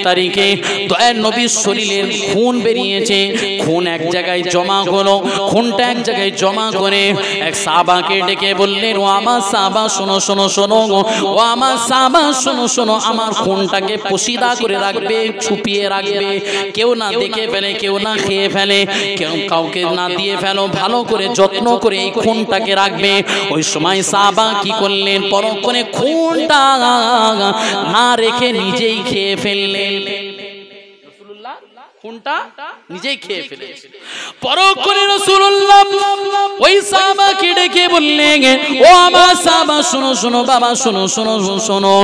তারিখে দয়ার নবীর শরীরের খুন বেরিয়েছে। খুন এক জায়গায় জমা হলো। খুনটা এক জায়গায় জমা করে এক সাহাবাকে ডেকে বললেন, ও আমার সাহাবা শোনো শোনো শোনো, ও আমার সাহাবা শোনো শোনো, আমার খুনটাকে পোশিদা করে রাখবে, ছুপিয়ে রাখবে, কেউ না দেখে ফেলে, কেউ না খেয়ে ফেলে, কেউ কাউকে না দিয়ে ফেলো, ভালো করে যত্ন করে এই খুনটাকে রাখবে। ওই সময় সাহাবা কি করলেন, পরক্ষণে খুনটা না রেখে নিজেই খেয়ে ফেললেন। খুনটা নিজেই খেয়ে ফেলেছে। পরক্ষণে রাসূলুল্লাহ ওই সাহাবাকে ডেকে বললেন, ও আমার সাহাবা শোনো শোনো, বাবা শোনো শোনো শোনো,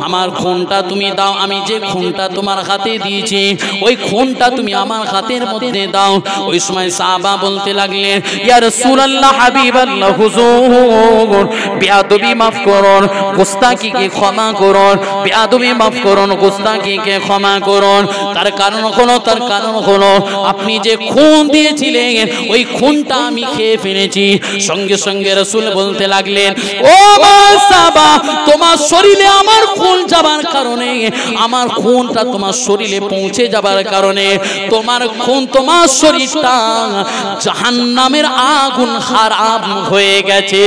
আমার খুনটা তুমি দাও, আমি যে খুনটা তোমার হাতে দিয়েছি ওই খুনটা তুমি আমার হাতের মধ্যে দাও। ওই সময় সাহাবা বলতে লাগলেন, ইয়া রাসূলুল্লাহ, হাবিবাল্লাহ, হুজুর বেয়াদবি মাফ করুন, গোস্তাকিকে ক্ষমা করুন, বেয়াদবি মাফ করুন, গোস্তাকিকে ক্ষমা করুন। তার কারণ হলো আপনি যে খুন দিয়েছিলেন ওই খুনটা আমি খেয়ে ফেলেছি। সঙ্গে সঙ্গে রাসূল বলতে লাগলেন, ও সাহাবা, তোমার শরীরে আমার খুন যাবার কারণে, আমার খুনটা তোমার শরীরে পৌঁছে যাবার কারণে তোমার খুন, তোমার শরীরটা জাহান্নামের আগুন খারাপ হয়ে গেছে।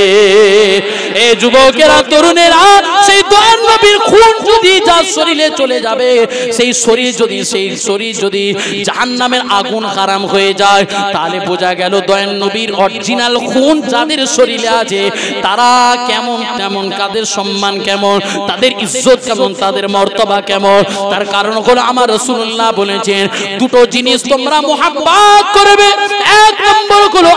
এই যুবকেরা, তরুণেরা, সেই দয়ার নবীর খুন যদি যার শরীরে চলে যাবে, সেই শরীর যদি জাহান্নামের আগুন হারাম হয়ে যায়, তাহলে বোঝা গেল দয়ার নবীর অরিজিনাল খুন যাদের শরীরে আছে তারা কেমন, তেমন কাদের সম্মান কেমন, তাদের ইজ্জত কেমন, তাদের মর্তবা কেমন। তার কারণ হলো আমার রাসূলুল্লাহ বলেছেন, দুটো জিনিস তোমরা মুহাব্বত করবে। এক নম্বর হলো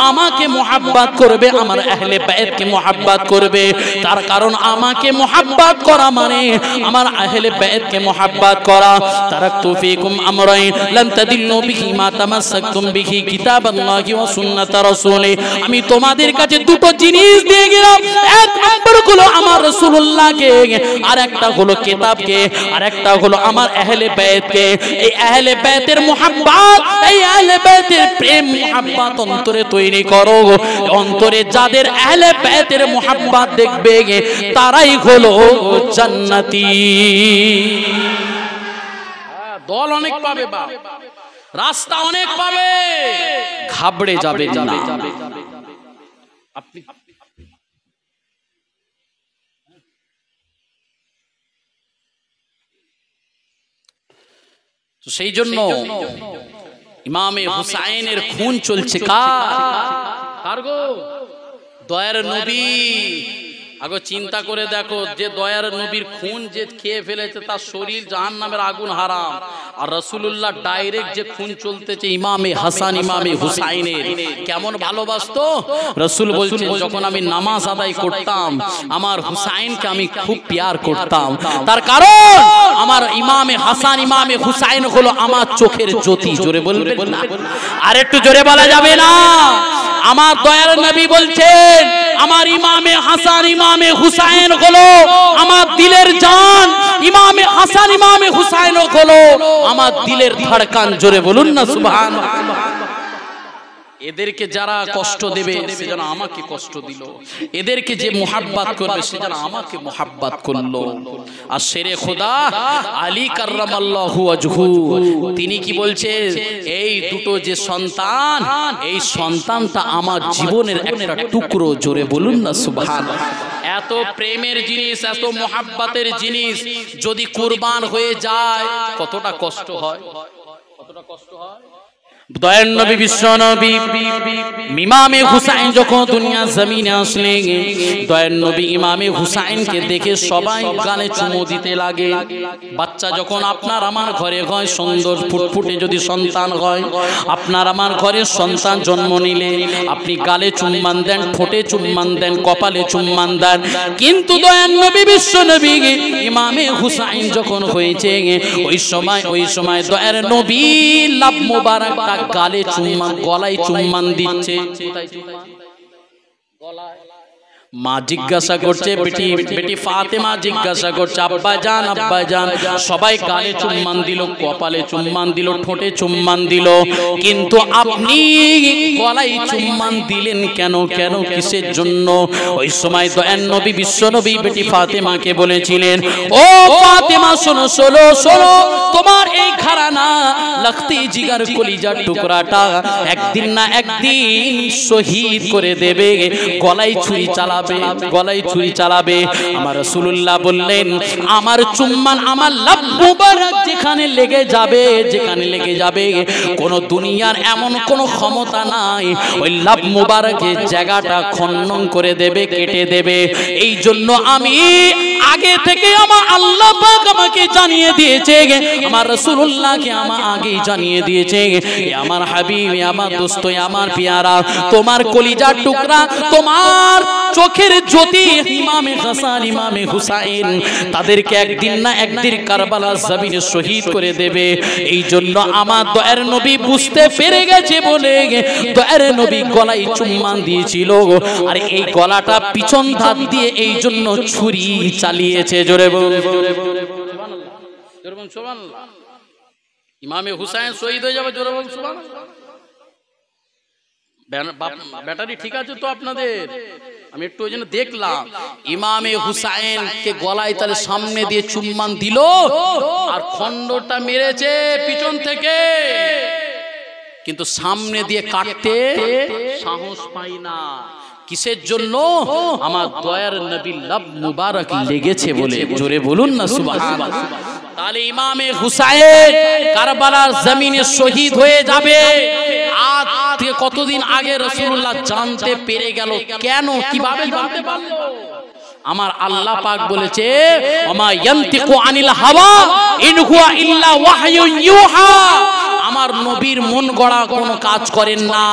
আমাকে মুহাব্বত করবে, আমার আহলে বাইতকে মুহাব্বত করবে। তার কারণ আমাকে মুহাব্বত করা মানে আমার আহলে বাইতকে মুহাব্বত করা। তারাকতু ফীকুম আমরাইন লান তাদিল্লু বিহি মা তামাসসাকতুম বিহি কিতাবাল্লাহি ওয়া সুন্নাত রাসূলি। আমি তোমাদের কাছে দুটো জিনিস দিয়ে গেলাম। এক নম্বর হলো আমার রাসূলুল্লাহকে, আর একটা হলো কিতাবকে, আর একটা হলো আমার আহলে বাইতকে। এই আহলে বাইতের মুহাব্বত, এই আহলে বাইতের প্রেম মুহাব্বত অন্তরে তৈরি করো। অন্তরে যাদের আহলে বাইতের মুহাব্বত দেখবে তারাই হলো জান্নাতি। দল অনেক পাবে, রাস্তা অনেক পাবে, ঘাবড়ে যাবে না। আপনি তো সেই জন্য ইমামে হুসাইনের খুন চলছে কার গো? দয়ার নবী। আগো চিন্তা করে দেখো, যে দয়ার নবীর খুন যে খেয়ে ফেলেছে তার শরীর জাহান্নামের আগুন হারাম, আর রাসূলুল্লাহ ডাইরেক্ট যে খুন চলতেছে ইমামে হাসান ইমামে হুসাইনের, কেমন ভালোবাসতো। রাসূল বলছেন, যখন আমি নামাজ আদায় করতাম আমার হুসাইনকে আমি খুব প্যার করতাম। তার কারণ আমার ইমামে হাসান ইমামে হুসাইন হলো আমার চোখের জ্যোতি। জোরে বলবেন না? আর একটু জোরে বলা যাবে না? আমার দয়ার নবী বলছেন, আমার ইমামে হাসান ইমামে হুসাইন হলো আমার দিলের জান, ইমামে হাসান ইমামে হুসাইন হলো আমার দিলের ধড়কন। জোরে বলুন না সুবহানাল্লাহ। এদেরকে যারা কষ্ট দেবে সে যেন আমাকে কষ্ট দিল, এদেরকে যে মুহাব্বত করবে সে যেন আমাকে মুহাব্বত করলো। আর শেরে খোদা আলী কাররামাল্লাহু ওয়াজহু তিনি কি বলছে, এই দুটো যে সন্তান, এই সন্তানটা আমার জীবনের একটা টুকরো। জোরে বলুন না সুবহানাল্লাহ। এত প্রেমের জিনিস, এত মুহাব্বতের জিনিস যদি কুরবান হয়ে যায় কতটা কষ্ট হয়, কতটা কষ্ট হয়। দয়ার নবী বিশ্ব নবী ইমামে হুসাইন যখন দুনিয়া জমিনে আসলেন, দয়ার নবী ইমামে হুসাইনকে দেখে সবাই গালে চুমু দিতে লাগে। বাচ্চা যখন আপনার আমার ঘরে হয়, সুন্দর ফুটফুটে যদি সন্তান হয়, আপনার আমার ঘরে সন্তান জন্ম নিলে আপনি গালে চুম্বন দেন, ঠোঁটে চুম্বন দেন, কপালে চুম্বন দেন। কিন্তু দয়ার নবী বিশ্ব নবী ইমামে হুসাইন যখন হয়েছে, ওই সময় দয়ার নবী লাভ মোবারক গালে চুম্বন, গলায় চুম্বন দিচ্ছে। মা জিজ্ঞাসা করছে, বেটি ফাতেমা জিজ্ঞাসা করছে, আব্বা জান সবাই গালে চুম্বান দিল, কপালে চুম্বান দিল, ঠোঁটে চুম্বান দিল, কিন্তু আপনি গলায় চুম্বান দিলেন কেন? কিসের জন্য? ওই সময় দয়ার নবী বিশ্ব নবী বেটি ফাতেমাকে বলেছিলেন, ও ফাতেমা শোনো, তোমার এই ঘরানা লাখতি জিগার কলিজার টুকরাটা একদিন না একদিন শহীদ করে দেবে, গলায় ছুরি চালাবে। আমার রাসূলুল্লাহ বললেন, আমার চুম্বান, আমার লাভ মুবারক যেখানে লেগে যাবে কোন দুনিয়ার এমন কোন ক্ষমতা নাই ওই লাভ মুবারকের জায়গাটা খণ্ডন করে দেবে, কেটে দেবে। এই জন্য আমি আগে থেকে আমার আল্লাহ পাক আমাকে জানিয়ে দিয়েছে, আমার রাসূলুল্লাহকে আমার আগেই জানিয়ে দিয়েছে, আমার হাবিব, আমার দোস্ত, আমার পিয়ারা, তোমার কলিজার টুকরা, তোমার চোখের জ্যোতি ইমামে হাসান, ইমামে হুসাইন, তাদেরকে একদিন না একদিন কারবালার জমিনে শহীদ করে দেবে। এই জন্য আমার দয়ার নবী বুঝতে পেরে গেছে বলে দয়ার নবী গলায় চুম্বন দিয়েছিল, আর এই গলাটা পিছন ধার দিয়ে এই জন্য ছুরি চালিয়েছে। জোরে বল সুবহানাল্লাহ। ইমামে হুসাইন শহীদ হয়ে যাবে, জোরে বল সুবহানাল্লাহ। ব্যাটারি ঠিক আছে তো আপনাদের? আমি একটু ওই জন্য দেখলাম, ইমামে হুসাইন কে গলায় তাহলে সামনে দিয়ে চুম্বন দিল, আর খন্ডটা মেরেছে পিছন থেকে, কিন্তু সামনে দিয়ে কাটতে সাহস পাই না। কিসের জন্য? আমার দয়ার নবী লাভ মুবারক লেগেছে বলে। জোরে বলুন না সুবহানাল্লাহ। তাহলে ইমামে হুসাইন কারবালার জমিনে শহীদ হয়ে যাবে। আজ থেকে কতদিন আগে রাসূলুল্লাহ জানতে পেরে গেল, কেন, কিভাবে জানতে পারলো? আমার আল্লাহ পাক বলেছে, ওমা ইয়ান্তিকু আনিল হাওয়া ইন হুয়া ইল্লা ওয়াহয়ুন ইউহা। আমার নবীর মন গড়া কোনো কাজ করেন না,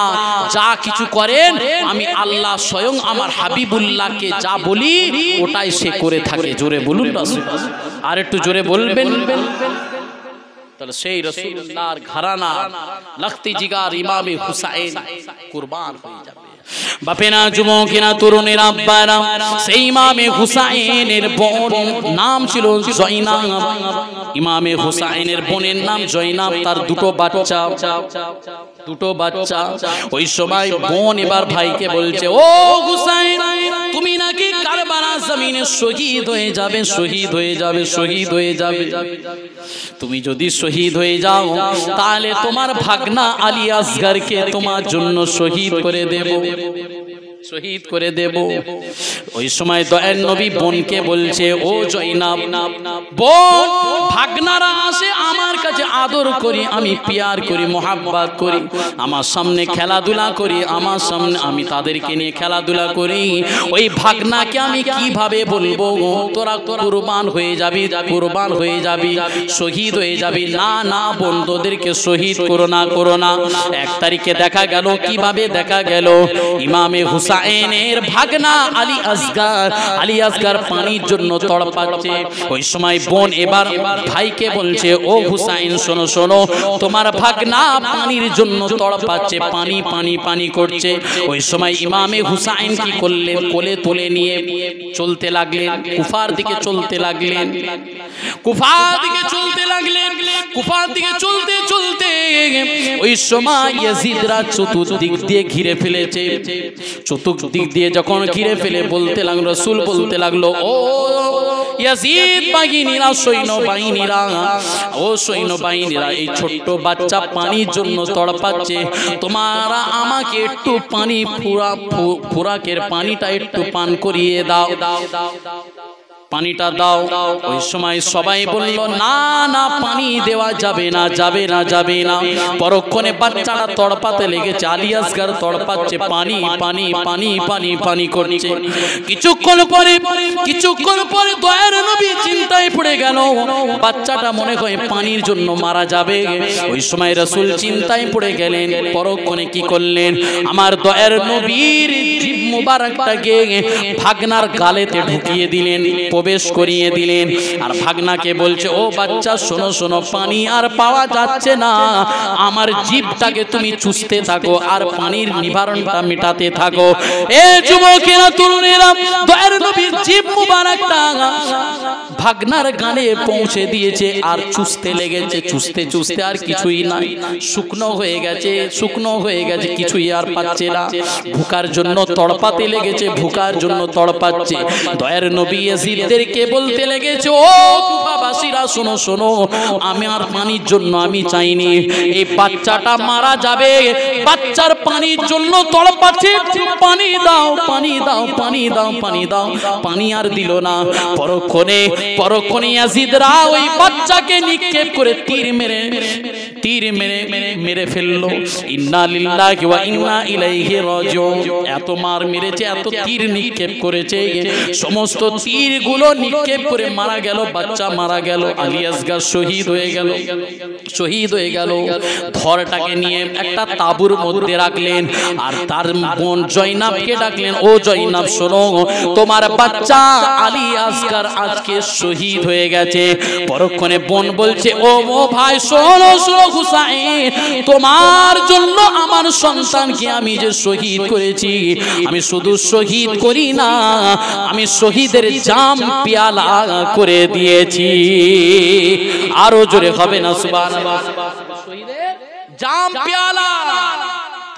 যা কিছু করেন আমি আল্লাহ স্বয়ং আমার হাবিবুল্লাহকে যা বলি ওটাই সে করে থাকে। জোরে বলুন না, আর একটু জোরে বলবেন। তাহলে সেই রাসূলুল্লাহর ঘরানা লাখতি জিগার ইমামে হুসাইন কুরবান হয়ে যাবে। বাপেরা, যুবকেরা, তরুণেরা, আব্বারা, সেই ইমামে হুসাইনের বোন নাম ছিল জয়নাব। ইমামে হুসাইনের বোনের নাম জয়নাব, তার দুটো বাচ্চা। ওই সময় বোন এবার ভাইকে বলছে, ও হুসাইন, তুমি নাকি কারবালা জমিনে শহীদ হয়ে যাবে। তুমি যদি শহীদ হয়ে যাও তাহলে তোমার ভাগনা আলী আসগরকে তোমার জন্য শহীদ করে দেব। ওই সময় দয়ার নবী বোনকে বলছে, ও জয়নাব, বোন, ভাগনারা আসে আমার কাছে, আদর করি, আমি পিয়ার করি, মোহাব্বত করি, আমার সামনে খেলাধুলা করি, আমার সামনে আমি তাদেরকে নিয়ে খেলাধুলা করি। ওই ভাগনাকে আমি কিভাবে বলবো তোরা কুরবান হয়ে যাবি, শহীদ হয়ে যাবি? না, বন্ধুদেরকে শহীদ করো না। 1 তারিখে দেখা গেল, কিভাবে দেখা গেল, ইমামে হুসাইনের ভাগনা আলী আসগর পানির জন্য তড়পাচ্ছে। ওই সময় বোন এবার ভাইকে বলছে, ও হুসাইন, শোনো, তোমার ভাগনা পানির জন্য তড়পাচ্ছে, পানি করছে। ওই সময় ইমামে হুসাইন কি করলেন, কোলে তুলে নিয়ে চলতে লাগলেন, কুফার দিকে চলতে লাগলেন। চলতে ওই সময় ইয়াজিদরা চতুর্দিক দিয়ে ঘিরে ফেলেছে। চতুর্দিক দিয়ে যখন ঘিরে ফেলে বলতে লাগলো, রাসূল বলতে লাগলো, ও ইয়াজিদ বাহিনীরা, সৈন্যবাহিনীরা, এই ছোট্ট বাচ্চা পানির জন্য তড়পাচ্ছে, তোমরা আমাকে একটু পানি, ফুরাকের পানিটা একটু পান করিয়ে দাও, পানিটা দাও। ওই সময় সবাই বলল, না, পানি দেওয়া যাবে না। পরক্ষণে বাচ্চাটা তড়পাতে লেগেছে, আলী আসগর তড়পাচ্ছে, পানি করছে। কিছুক্ষণ পরে দয়ার নবী চিন্তায় পড়ে গেল, বাচ্চাটা মনে হয় পানির জন্য মারা যাবে। ওই সময় রাসূল চিন্তায় পড়ে গেলেন। পরক্ষণে কি করলেন, আমার দয়ার নবীর জিহ্বা মুবারকটাকে ভাগনার গালেতে ঢুকিয়ে দিলেন, প্রবেশ করিয়ে দিলেন। আর ভাগনাকে বলছে, ও বাচ্চা শোনো শোনো, পানি আর পাওয়া যাচ্ছে না, আমার জিভটাকে তুমি চুষতে থাকো আর পানির নিবারণটা মেটাতে থাকো। এ যুবকেরা, তরুণেরা, দয়ার নবীর জিভ মুবারকটা ভাগনার গালে পৌঁছে দিয়েছে আর চুষতে লেগেছে। চুষতে চুষতে আর কিছুই নাই, শুকনো হয়ে গেছে, শুকনো হয়ে গেছে, কিছুই আর পাচ্ছে না। ভুকার জন্য তড়পাতে লেগেছে, ভুকার জন্য তড়পাচ্ছে। দয়ার নবী ইয়াজিদদেরকে বলতে লেগেছে, ও কুফাবাসীরা শোনো শোনো, আমি আর পানির জন্য আমি চাইনি, এই বাচ্চাটা মারা যাবে, বাচ্চার পানির জন্য তড়পাচ্ছে, পানি দাও পানি দাও পানি দাও পানি দাও। পানি আর দিল না। পরক্ষণে ইয়াজিদরা ওই বাচ্চাকে নিক্ষেপ করে তীর মেরে ফেললো। ইন্না লিল্লাহি ওয়া ইন্না ইলাইহি রাজিউন। এত মার মেরেছে, এত তীর নিক্ষেপ করেছে, সমস্ত তীরগুলো নিক্ষেপ করে মারা গেল, বাচ্চা মারা গেল। আলী আসগার শহীদ হয়ে গেল, শহীদ হয়ে গেল। ধরটাকে নিয়ে একটা তাঁবুর মধ্যে রাখলেন আর তার বোন জয়নাবকে ডাকলেন, ও জয়নাব শোনো, তোমার বাচ্চা আলী আসগার আজকে শহীদ হয়ে গেছে। পরক্ষণে বোন বলছে, ও ভাই শোনো শোনো হুসাইন, তোমার জন্য আমার সন্তানকে আমি যে শহীদ করেছি, আমি শুধু শহীদ করি না, আমি শহীদের জাম পেয়ালা করে দিয়েছি। আরো জোরে হবে না সুবহানাল্লাহ? শহীদের জাম পেয়ালা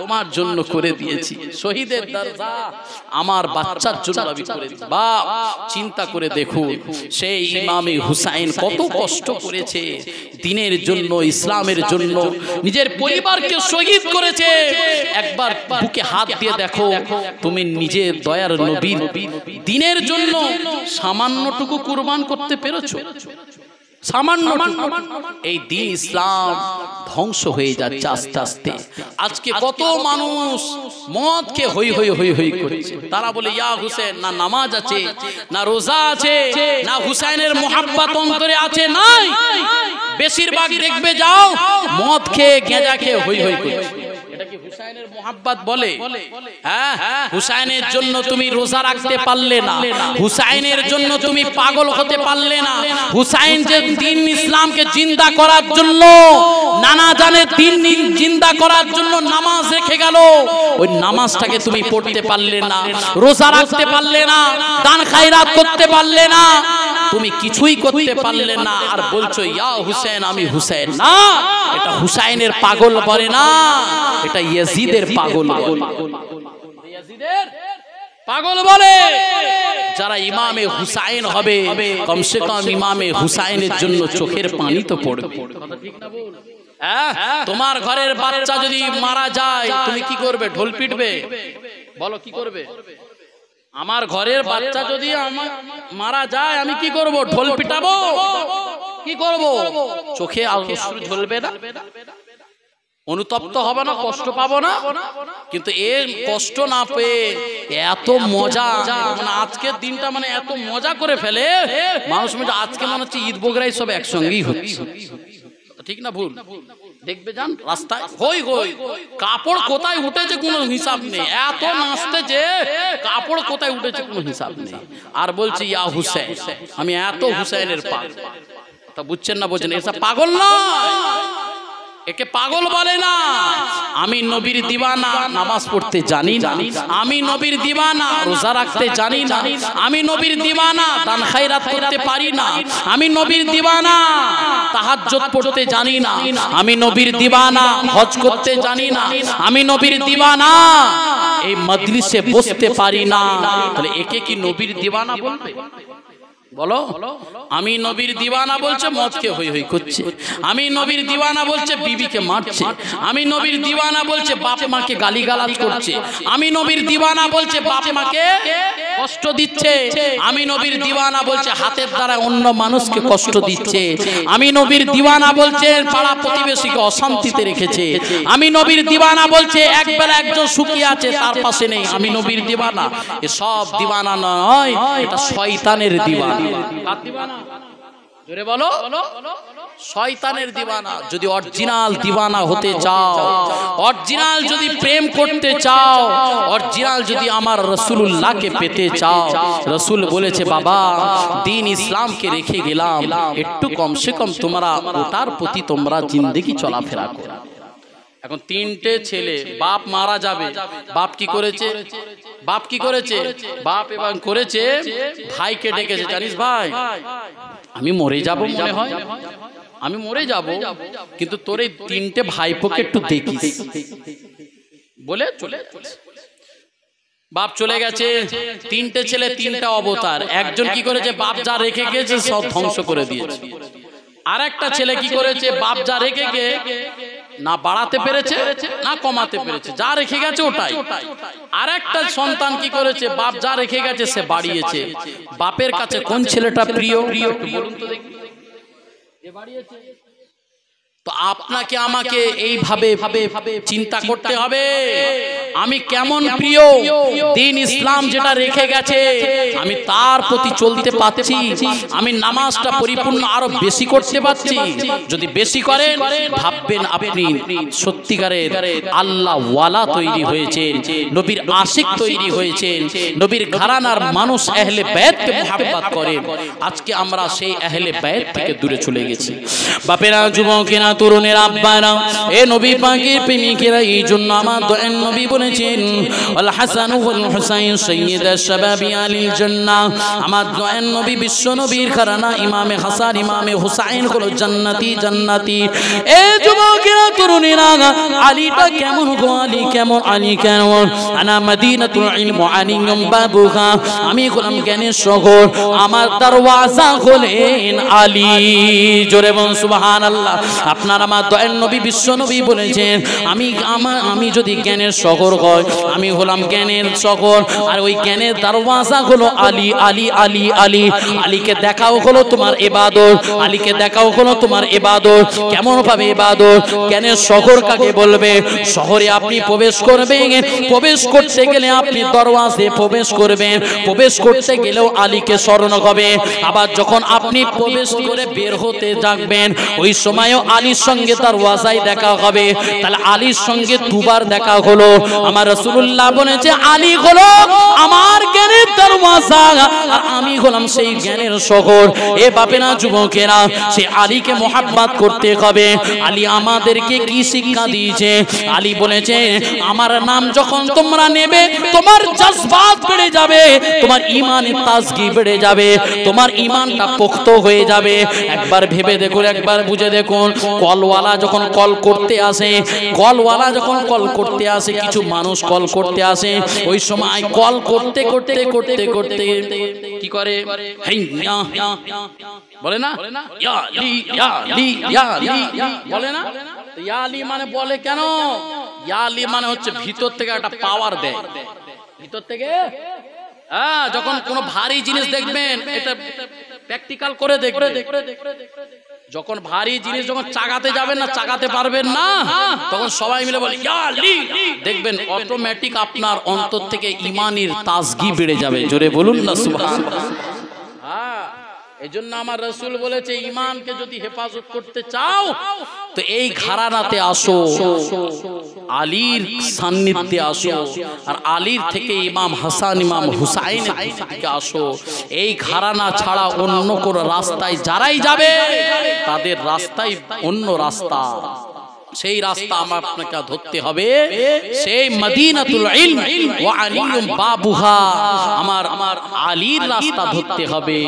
তোমার জন্য করে দিয়েছি, শহীদের দরজা আমার বাচ্চার জন্য আমি করে দিয়েছি। বাপ, চিন্তা করে দেখুন, সেই ইমামে হুসাইন কত কষ্ট করেছে দ্বীনের জন্য, ইসলামের জন্য, নিজের পরিবারকে শহীদ করেছে। একবার বুকে হাত দিয়ে দেখো, তুমি নিজের দয়ার নবীর দ্বীনের জন্য সামান্যটুকু কুরবান করতে পেরেছো? সামান্য। এই দ্বীন ইসলাম ধ্বংস হয়ে যাচ্ছে আস্তে আস্তে। আজকে কত মানুষ মদকে হই হই হই হই করছে। তারা বলে ইয়া হুসেন, না নামাজ আছে, না রোজা আছে, না হুসাইনের মুহাব্বত অন্তরে আছে, নাই। বেশিরভাগ দেখবে যাও মদ খেয়ে গেঁজা খেয়ে হই হই করছে। এটা কি হুসাইনের মুহাব্বত বলে? হ্যাঁ, হুসাইনের জন্য তুমি রোজা রাখতে পারলে না, হুসাইনের জন্য তুমি পাগল হতে পারলে না, হুসাইন যে দ্বীন ইসলামকে জিন্দা করার জন্য, নানা জানের দ্বীন জিন্দা করার জন্য নামাজ রেখে গেল, ওই নামাজটাকে তুমি পড়তে পারলে না, রোজা রাখতে পারলে না, দান খায়রাত করতে পারলে না, তুমি কিছুই করতে পারলে না, আর বলছো ইয়া হুসেন, আমি হুসেন। না, এটা হুসাইনের পাগল বলে না, এটা ইয়াজিদের পাগল বলে। ইয়াজিদের পাগল বলে। যারা ইমামে হুসাইন হবে, কমসে কম ইমামে হুসাইনের জন্য চোখের পানি তো পড়বে। ঠিক না বল? তোমার ঘরের বাচ্চা যদি মারা যায়, তুমি কি করবে? ঢোল পিটবে? বলো কি করবে? আমার ঘরের বাচ্চা যদি মারা যায়, আমি কি করব? ঢোল পিটাবো? কি করব? চোখে অশ্রু ঝরবে না? অনুতপ্ত হবে না? কষ্ট পাবো না? কিন্তু এর কষ্ট না পেয়ে এত মজা, মানে আজকের দিনটা মানে এত মজা করে ফেলে মানুষ। আজকে মনে হচ্ছে ঈদ বগরাই সব একসঙ্গেই হচ্ছে। ঠিক না ভুল? দেখবে যান রাস্তায় হই হই, কাপড় কোথায় উঠেছে কোনো হিসাব নেই, এত নাচতেছে, কাপড় কোথায় উঠেছে কোনো হিসাব নেই। আর বলছে ইয়া হুসেন, আমি এত হুসেনের পাগল। তা বুঝছেন না? বোঝেন? এসব পাগল না, একে পাগল বলে না। আমি নবীর দিওয়ানা, নামাজ পড়তে জানি না, আমি নবীর দিওয়ানা, রোজা রাখতে জানি না, আমি নবীর দিওয়ানা, দান খায়রাত করতে পারি না, আমি নবীর দিওয়ানা, তাহাজ্জুদ পড়তে জানি না, আমি নবীর দিওয়ানা, হজ করতে জানি না, আমি নবীর দিওয়ানা, এই মজলিসে বসতে পারি না। তাহলে একে কি নবীর দিওয়ানা বলবে? বলো। আমি নবীর দিওয়ানা বলছে মদকে হই হই করছে, আমি নবীর দিওয়ানা বলছে বিবিকে মারছে, আমি নবীর দিওয়ানা বলছে বাপ মাকে গালিগালাজ করছে, আমি নবীর দিওয়ানা বলছে বাপ মাকে কষ্ট দিচ্ছে, আমি নবীর দিওয়ানা বলছে হাতের দ্বারা অন্য মানুষকে কষ্ট দিচ্ছে, আমি নবীর দিওয়ানা বলছে পাড়া প্রতিবেশীকে অশান্তিতে রেখেছে, আমি নবীর দিওয়ানা বলছে একবেলা একজন সুখী আছে তার পাশে নেই, আমি নবীর দিওয়ানা। এসব দিওয়ানা নয়, এটা শয়তানের দিওয়ানা। জোরে বলো, শয়তানের দিওয়ানা। যদি অরিজিনাল দিওয়ানা হতে চাও, অরিজিনাল যদি প্রেম করতে চাও, অরিজিনাল যদি আমার রাসূলুল্লাহকে পেতে চাও, রাসূল বলেছে বাবা দ্বীন ইসলামকে রেখে গেলাম, একটু কমসে কম তোমরা ওটার প্রতি তোমরা জিন্দেগি চলাফেরা করো। এখন তিনটে ছেলে, বাপ মারা যাবে, বাপ কি করেছে? বাপ কি করেছে? বাপ এবং করেছে ভাইকে ডেকেছে, জানিস ভাই আমি মরে যাব, মনে হয় আমি মরে যাব, কিন্তু তোর এই তিনটে ভাইপোকে একটু দেখিস বলে চলে যাচ্ছে। বাপ চলে গেছে, তিনটে ছেলে তিনটা অবতার। একজন কি করেছে? বাপ যা রেখে গেছে সব ধ্বংস করে দিয়েছে। আর একটা ছেলে কি করেছে? বাপ যা রেখে গে না বাড়াতে পেরেছে না কমাতে পেরেছে, যা রেখে গেছে ওটাই। আর একটা সন্তান কি করেছে? বাপ যা রেখে গেছে সে বাড়িয়েছে। বাপের কাছে কোন ছেলেটা প্রিয়? বলুন তো দেখি। তো আপনাকে আমাকে এইভাবে চিন্তা করতে হবে, আমি কেমন প্রিয়, দ্বীন ইসলাম যেটা রেখে গেছে আমি তার প্রতি চলতে পারছি, আমি নামাজটা পরিপূর্ণ আরো বেশি করতে পারছি। যদি বেশি করেন ভাববেন আপনি সত্যিকারের আল্লাহ ওয়ালা তৈরি হয়েছেন, নবীর আশিক তৈরি হয়েছেন, নবীর ঘরানার মানুষ আহলে বাইতকে মুহাব্বত করেন। আজকে আমরা সেই আহলে বাইত থেকে দূরে চলে গেছি। বাপেরা, যুবকেরা, তরুণেরা, আব্বারা, এ নবী পাকের প্রেমিকেরা, এই জন্য আমার দয়াল নবী বলেছেন আল হাসান ওয়াল হুসাইন সাইয়্যিদা শাবাবি আলিল জান্নাহ। আমার দয়াল নবী বিশ্ব নবীর ঘরানা ইমামে হাসান ইমামে হুসাইন হলো জান্নাতি জান্নাতি। এ যুবকেরা, তরুণেরা, আলীটা কেমন গো? আলী কেমন? আলী কেমন? আনা মদিনাতুল ইলম আলিয়ুম বাবুহা, আমি হলাম জ্ঞানের শহর, আমার দরওয়াজা হলেন আলী। জোরে বলুন সুবহানাল্লাহ। আপনার আমার দয়াল নবী বিশ্ব নবী বলেছেন আমি যদি জ্ঞানের শহর হয়, আমি হলাম জ্ঞানের শহর, আর ওই জ্ঞানের দরওয়াজা হলো আলী। আলী আলী আলী, আলীকে দেখাও হলো তোমার ইবাদত, আলীকে দেখাও হলো তোমার ইবাদত। কেমন ভাবে ইবাদত? জ্ঞানের শহর কাকে বলবে? শহরে আপনি প্রবেশ করবেন, প্রবেশ করতে গেলে আপনি দরওয়াজে প্রবেশ করবেন, প্রবেশ করতে গেলেও আলীকে স্মরণ হবে। আবার যখন আপনি প্রবেশ করে বের হতে যাবেন ওই সময়ও আলীর সঙ্গে দরওয়াজায় দেখা হবে। তাহলে আলীর সঙ্গে দুবার দেখা হলো। আমার রাসূলুল্লাহ বলেছে আলী হলো আমার জ্ঞানের দরওয়াজা, আর আমি হলাম সেই জ্ঞানের শহর। এ বাপেরা, যুবকেরা, সেই আলীকে মুহাব্বত করতে হবে। আলী আমাদেরকে কি শিক্ষা দিয়েছে? আলী বলেছে আমার নাম যখন তোমরা নেবে তোমার জজবাত বেড়ে যাবে, তোমার ঈমানের তাজগি বেড়ে যাবে, তোমার ঈমানটা পোক্ত হয়ে যাবে। একবার ভেবে দেখুন, একবার বুঝে দেখুন, কলওয়ালা যখন কল করতে আসে, কলওয়ালা যখন কল করতে আসে, কিছু মানুষ কল করতে আসে, ওই সময় কল করতে করতে করতে করতে কি করে? বলে না ইয়া আলী ইয়া আলী ইয়া আলী বলে না? ইয়া আলী মানে বলে কেন? ইয়া আলী মানে হচ্ছে ভিতর থেকে একটা পাওয়ার দেয়, ভিতর থেকে। হ্যাঁ, যখন কোনো ভারী জিনিস দেখবেন, এটা প্র্যাকটিক্যাল করে দেখবেন, যখন ভারী জিনিস যখন চাগাতে যাবেন না, চাগাতে পারবেন না, তখন সবাই মিলে বলে ইয়া আলী, দেখবেন অটোমেটিক আপনার অন্তর থেকে ঈমানের তাজগি বেড়ে যাবে। জোরে বলুন না সুবহানাল্লাহ। হ্যাঁ, এজন্য আমার রাসূল বলেছে ঈমানকে যদি হেফাজত করতে চাও তো এই ঘরানাতে আসো, আলীর সান্নিধ্যে আসো, আর আলীর থেকে ইমাম হাসান ইমাম হুসাইনের থেকে আসো। এই ঘরানা ছাড়া অন্য কোন রাস্তায় যারাই যাবে তাদের রাস্তাই অন্য রাস্তা, সেই রাস্তা আমার আপনাকে ধরতে হবে, সেই মদিনাতুল ইলম ওয়া আলিয়ুম বাবুহা, আমার আলীর রাস্তা ধরতে হবে।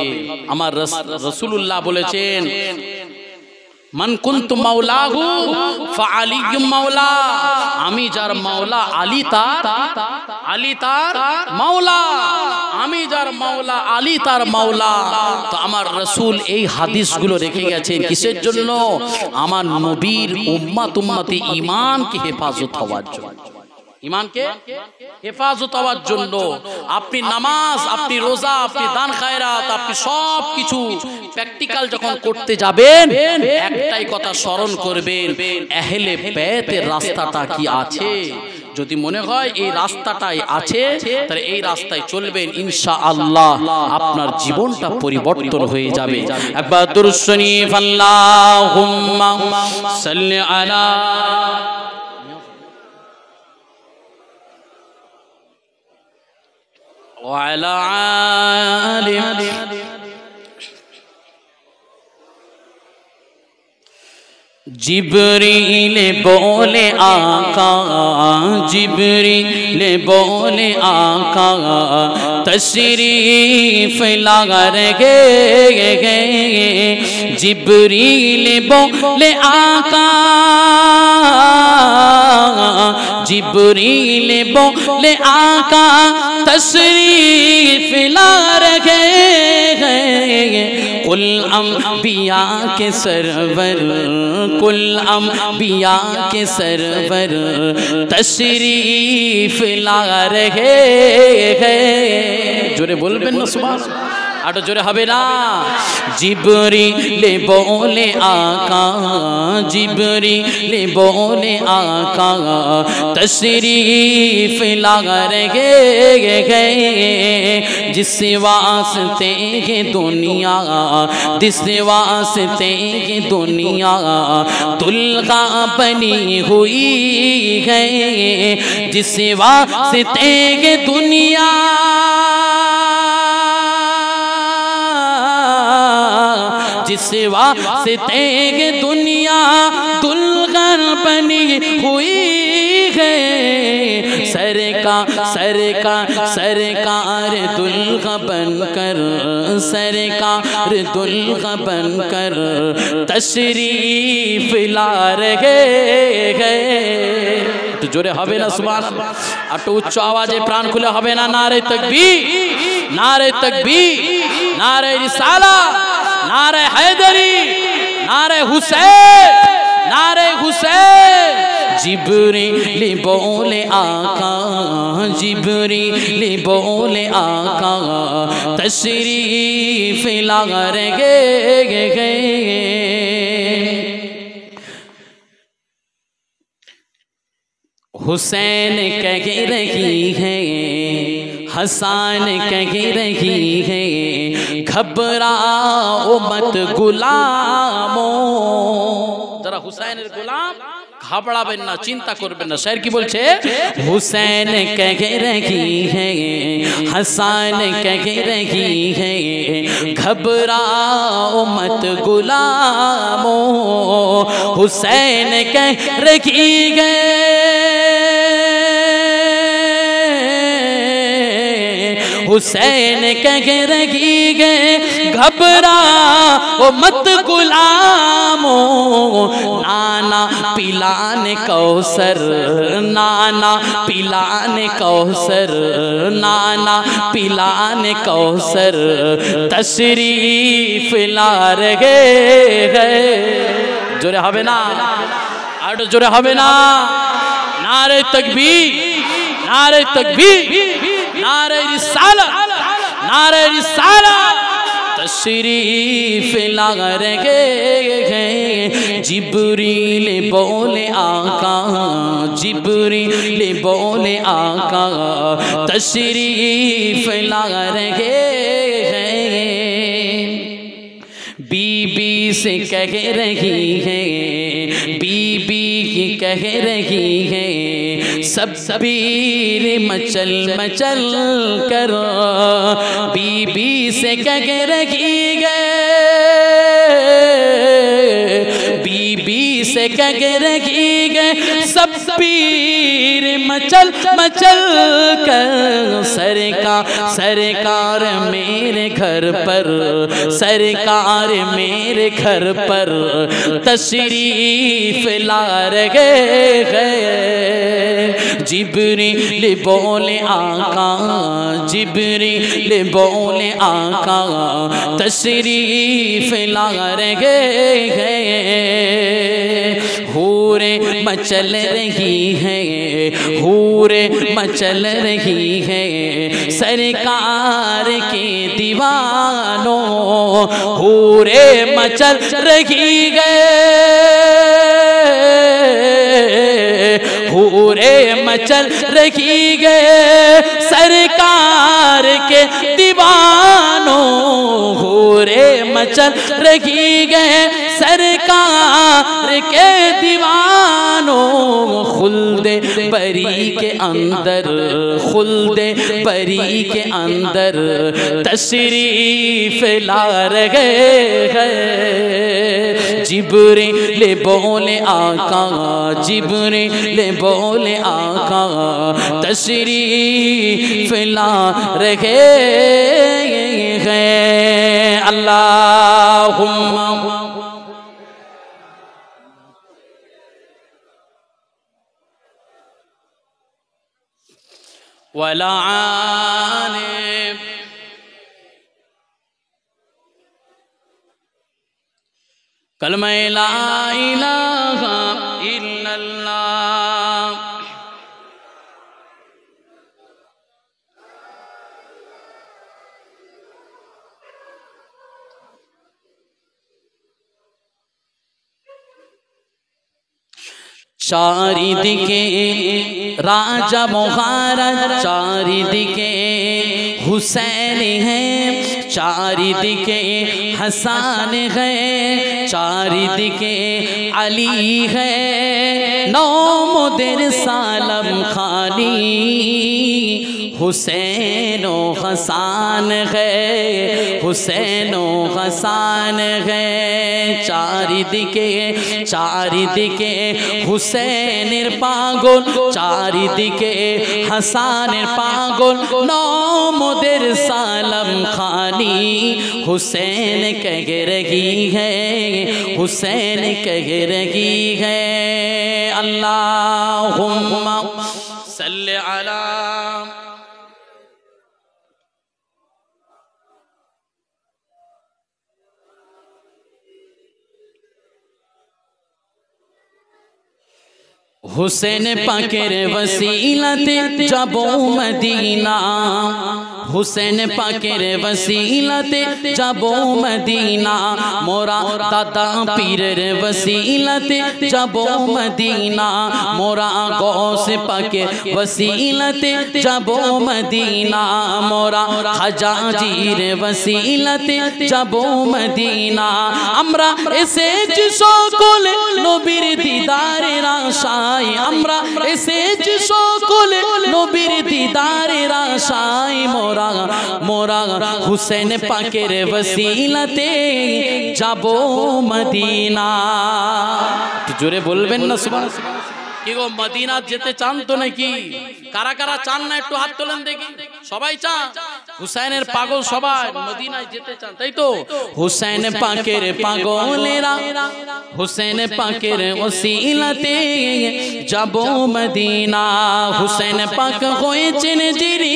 আমার রাসূলুল্লাহ বলেছেন মান কুনতু মাওলাহু ফাআলিয়ুম মাওলা, আমি যার মাওলা আলী তার মাওলা, আমি যার মাওলা আলী তার মাওলা। তো আমার রাসূল এই হাদিসগুলো রেখে গেছেন কিসের জন্য? আমার নবীর উম্মতি ঈমানকে হেফাজত হওয়ার জন্য, ঈমানকে হেফাজত হওয়ার জন্য। আপনি নামাজ, আপনি রোজা, আপনি দান খায়রাত, আপনি সব কিছু প্র্যাকটিক্যাল যখন করতে যাবেন, একটাই কথা স্মরণ করবেন, আহলে বাইতের রাস্তাটা কি আছে? যদি মনে হয় এই রাস্তাটাই আছে তাহলে এই রাস্তায় চলবেন, ইনশাআল্লাহ আপনার জীবনটা পরিবর্তন হয়ে যাবে। একবার দুরূদ শরীফ আল্লাহুম্মা সাল্লি আলা ওয়া আলা আলি जिब्रील बोले आका, जिब्रील बोले आका तशरीफ ला रहे, जिब्रील बोले आका, जिब्रील बोले आका तशरीफ ला रहे, कुल अंबिया के सरवर, कुल अंबिया के सरवर तशरीफ ला रहे हैं। जोरे बोलबेन ना सुभान आटो जोरे हबे ना। जिब्रील बोले आका, जिब्रील बोले आका तशरीफ ला रहे हैं, जिस वास्ते ये दुनिया, जिस वास्ते ये दुनिया दुल्हा बनी हुई है, जिस वास्ते ये दुनिया जिस वास्ते ये दुनिया दुल्हन बनी हुई है, सरकार दुल्हा बनकर, सरकार दुल्हा बनकर तशरीफ ला रहे हैं। तो जोरे हबे ना सुभान अल्लाह, একটু উচ্চ আওয়াজে প্রাণ খুলে হবে না নারে তাকবীর, नारे तकबीर, नारे रिसाला, नारे हैदरी, नारे हुसैन, नारे हुसैन। जिब्रील बोले आका, जिब्रील बोले आका तशरीफ ला रहे हैं, हुसैन कह रही है, हसन कह रही है, घबराओ मत गुलामो। जरा हुसैनेर गुलाम घबराबेन ना, चिंता करबेन ना। शायर की बोलछे, हुसैन कह रही है, हसन कह रही है, घबराओ मत गुलामो। हुसैन कह रही है, हुसैन कह रही है, घबराओ मत गुलामो। नाना पिलाने कौसर, नाना पिलाने कौसर, नाना पिलाने कौसर तशरीफ ला रहे हैं। जोरे हबे ना, आटो जोरे हबे ना। नारे तकबीर, नारे तकबीर, नारे रिसाला, नारे रिसाला तशरीफ ला रहे हैं। जिब्रील बोले आका, जिब्रील बोले आका तशरीफ ला रहे हैं। बीबी से कह रही है, बीबी की कह रही है, सब सबीर मचल मचल कर। बीबी से कह रही है, बीबी से कह रही है, सब सबीर मचल मचल कर। सरकार मेरे घर पर, सरकार मेरे घर पर तशरीफ ला रहे हैं। जिब्रील बोले आका, जिब्रील बोले आका तशरीफ ला रहे हैं। हूरे मचल रही है, हूरे मचल रही है, सरकार के दीवानों। हूरे मचल रही है, हूरे मचल रही गए सरकार के दीवानों, हूरे मचल रही गए सरकार के दीवानों। खुल्दे बरी के अंदर, खुल्दे बरी के अंदर तशरीफ ला रहे हैं। जिब्रील बोले आका, जिब्रील बोले आका तशरीफ ला रहे हैं। अल्लाहुम्मा वला आने कलमा ला इलाहा इल्लल्लाह। चारिदिके राजा मुहारत, चारिदिके हुसैन है, चारिदिके हसन है, चारिदिके अली है, नौ मुदिर सालम खानी हुसैन व हसन है, हुसैन व हसन है। चारिदिके चारिदिके हुसैनेर पागल, चारिदिके हसानेर पागल, नौ मुदिर सालम खानी हुसैन कह रही है, हुसैन कह रही है। अल्लाहुम्मा सल्ले अला हुसैन पाकेर वसीलते जाबो मदीना, हुसैन पाकेर वसीलते जाबो मदीना, मोरा दादा पीरेर वसीलते जाबो मदीना, मोरा गौस पाके वसीलते जाबो मदीना, मोरा खाजाजीर वसीलते जाबो मदीना। আমরা এসেছি সকলে নবীর দিদারের আশায়, আমরা এসেছি সকলে নবীর দিদারের আশায়, মোরা মোরা হুসেন পাকের ওসিলাতে যাব মদিনা। জোরে বলবেন না সুবহানাল্লাহ। কি গো মদিনা যেতে চান তো নাকি? কারা কারা চান না একটু হাত তোলেন দেখি। সবাই চান, হুসাইনের পাগল সবাই মদিনায় যেতে চান, তাই তো? হুসাইন পাকের পাগলেরা, হুসেন পাকের ওসিলাতে যাব মদিনা। হুসেন পাক হয়েছেন যিনি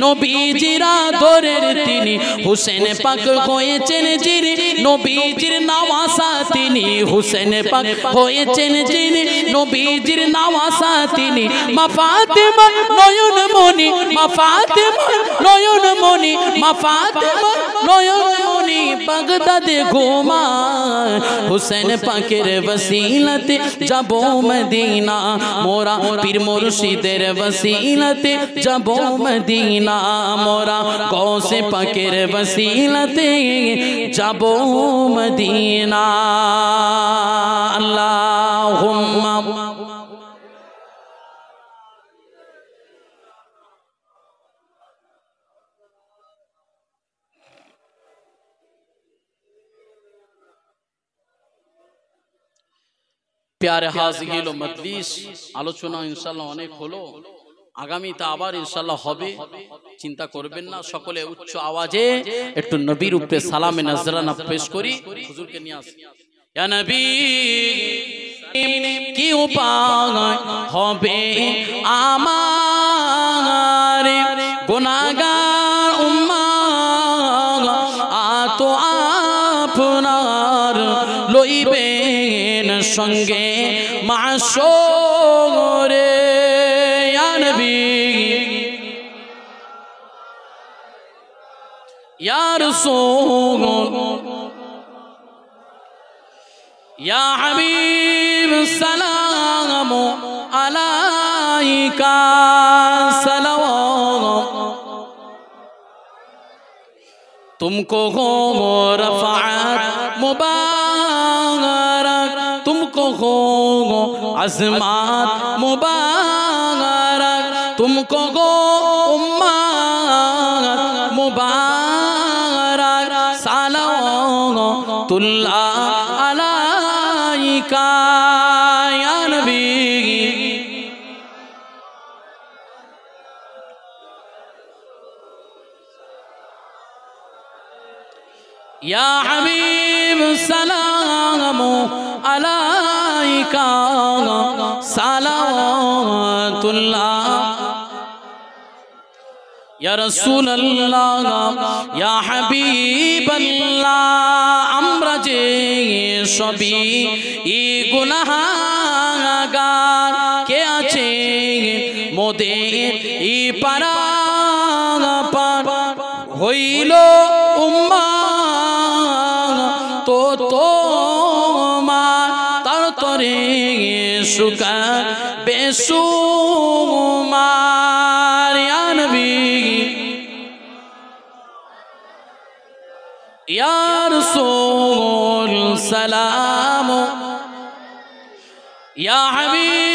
নবীজির আদরের তিনি, হুসেন পাক হয়েছেন যিনি নবীজির নওয়াসা তিনি, হুসেন পাক হয়েছেন যিনি নবীজির নওয়াসা তিনি। মা ফাতেমা নয়ন মনি, মা ফাতেমা নয়ন মনি, মা ফাতেমা নয়ন মনি বাগদাদে ঘুমায়। হুসেন পাকের ওসিলাতে যাব মদিনা, মোরা পীর মুর্শিদের ওসিলাতে যাব মদিনা, মোরা গৌসে পাকের ওসিলাতে যাব মদিনা। আল্লাহুম্মা प्यारे हाज़िरीन व मजलिस, आलोचना इंशाल्लाह अनेक हलो, आगामीते आबार इंशाल्लाह होबे, चिंता करबेन ना। सकले उच्च आवाजे एकटु नबीर उपरे सालामे नजराना पेश करी। हुजूरके निये आसि। या नबी कि उपाय होबे आमार गुनाहगार उम्मत, आतो आपनार लइबेन संगे माशरे। या नबी या रसूल या हबीब सलाम अला আলাইকা সালাওয়াত तुमको हो रफ़ात मुबारक तुमको हो अज़मात मुबारक तुमको हो उम्मत मुबारक सलावतुल्लाह अलैका या नबी या हबीब सलाम अलैका सलावतुल्लाह या रसूल अल्लाह या हबीब अल्लाह আমরা যে সবই গুনাহগার কে আছে মোদের ই পারা হইল উম্মাহ তো তোমার তার তরে সুকা বেসুমার ইয়া নবী ইয়া রাসূল সালাম ইয়া হাবিব